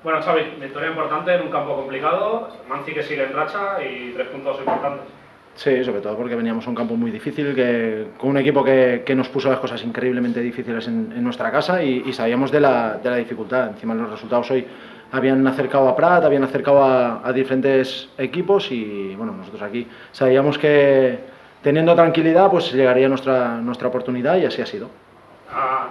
Bueno, Xavi, victoria importante en un campo complicado, Manzi que sigue en racha y 3 puntos importantes. Sí, sobre todo porque veníamos a un campo muy difícil, con un equipo que nos puso las cosas increíblemente difíciles en nuestra casa y sabíamos de la dificultad. Encima los resultados hoy habían acercado a Prat, habían acercado a diferentes equipos y bueno, nosotros aquí sabíamos que teniendo tranquilidad pues llegaría nuestra oportunidad y así ha sido.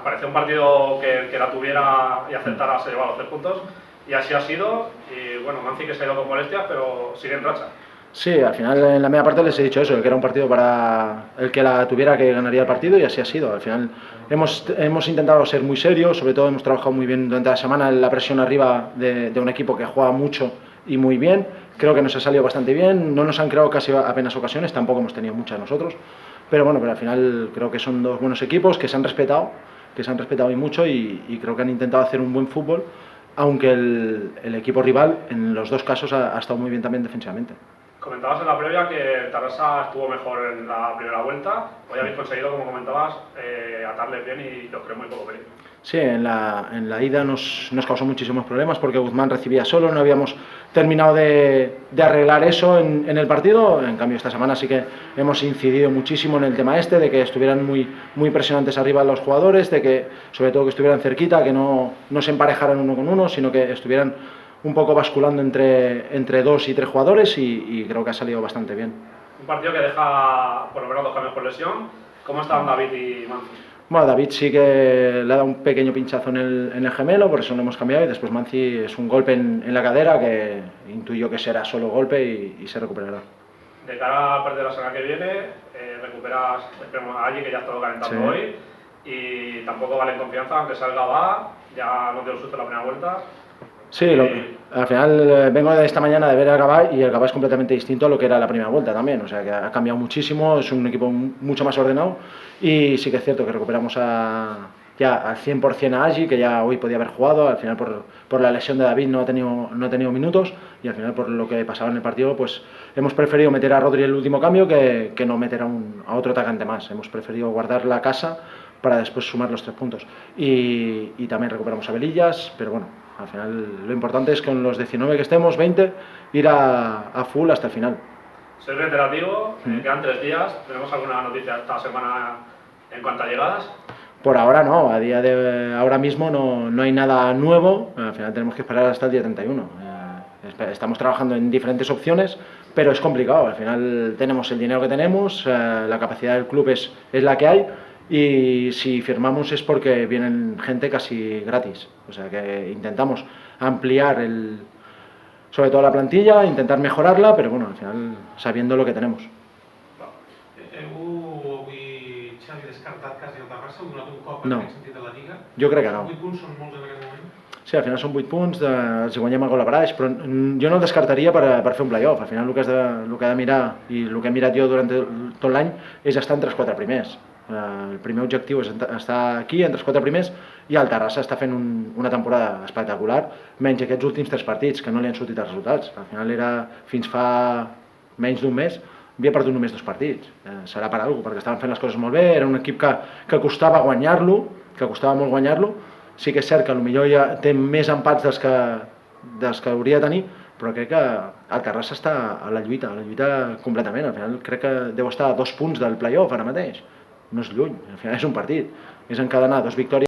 Parecía un partido que la tuviera y acertara se llevaba los 3 puntos y así ha sido. Y bueno, Manzi que se ha ido con molestias, pero sigue en racha. Sí, al final en la media parte les he dicho eso, que era un partido para el que la tuviera que ganaría el partido y así ha sido. Al final hemos intentado ser muy serios, sobre todo hemos trabajado muy bien durante la semana en la presión arriba de un equipo que juega mucho y muy bien. Creo que nos ha salido bastante bien, no nos han creado casi apenas ocasiones, tampoco hemos tenido muchas nosotros, pero bueno, pero al final creo que son dos buenos equipos que se han respetado y mucho y creo que han intentado hacer un buen fútbol, aunque el equipo rival en los dos casos ha estado muy bien también defensivamente. Comentabas en la previa que Tarrasa estuvo mejor en la primera vuelta. Hoy habéis conseguido, como comentabas, atarles bien y los creo muy poco peligro. Sí, en la ida nos causó muchísimos problemas porque Guzmán recibía solo, no habíamos terminado de arreglar eso en el partido. En cambio esta semana sí que hemos incidido muchísimo en el tema de que estuvieran muy presionantes arriba los jugadores, de que sobre todo que estuvieran cerquita, que no se emparejaran uno con uno, sino que estuvieran un poco basculando entre 2 y 3 jugadores y creo que ha salido bastante bien. Un partido que deja por lo menos 2 cambios por lesión. ¿Cómo están David y Manzi? Bueno, David sí que le ha dado un pequeño pinchazo en el gemelo, por eso lo hemos cambiado, y después Manzi es un golpe en la cadera que intuyo que será solo golpe y se recuperará. De cara al partido de la semana que viene, recuperas, esperemos a Allí, que ya ha estado calentando hoy, y tampoco vale en confianza, aunque salga va, ya no te lo susto en la primera vuelta. Sí, al final vengo de esta mañana de ver el Gabá y el Gabá es completamente distinto a lo que era la primera vuelta también, o sea que ha cambiado muchísimo, es un equipo mucho más ordenado y sí que es cierto que recuperamos ya al 100% a Agi, que ya hoy podía haber jugado, al final por la lesión de David no ha tenido minutos y al final por lo que pasaba en el partido pues hemos preferido meter a Rodri el último cambio que no meter a otro atacante más, hemos preferido guardar la casa para después sumar los 3 puntos y también recuperamos a Belillas, pero bueno, al final lo importante es que con los 19 que estemos, 20, ir a full hasta el final. Soy reiterativo, quedan 3 días, ¿tenemos alguna noticia esta semana en cuanto a llegadas? Por ahora no, ahora mismo no hay nada nuevo, al final tenemos que esperar hasta el día 31. Estamos trabajando en diferentes opciones, pero es complicado, al final tenemos el dinero que tenemos, la capacidad del club es la que hay, y si firmamos es porque vienen gente casi gratis, o sea que intentamos ampliar sobre todo la plantilla, intentar mejorarla, però bueno, al final sabiendo lo que tenemos. Heu avui, Xavi, descartat quasi el Terrassa? Heu donat un cop No. en aquest sentit de la Lliga? Jo crec que no. 8 punts són molts en aquest moment? Sí, al final són 8 punts, els guanyem el gol a Braix, però jo no el descartaria per fer un play-off. Al final el que ha de mirar, i el que he mirat jo durant tot l'any, és estar entre els 4 primers. El primer objectiu és estar aquí, entre els 4 primers, i el Terrassa està fent una temporada espectacular, menys aquests últims 3 partits, que no li han sortit els resultats. Al final fins fa menys d'un mes, havia perdut només 2 partits. Serà per alguna cosa, perquè estaven fent les coses molt bé, era un equip que costava guanyar-lo, que costava molt guanyar-lo. Sí que és cert que potser ja té més empats dels que hauria de tenir, però crec que el Terrassa està a la lluita completament. Al final crec que deu estar a 2 punts del play-off ara mateix. No és lluny, al final és un partit, és encadenar 2 victòries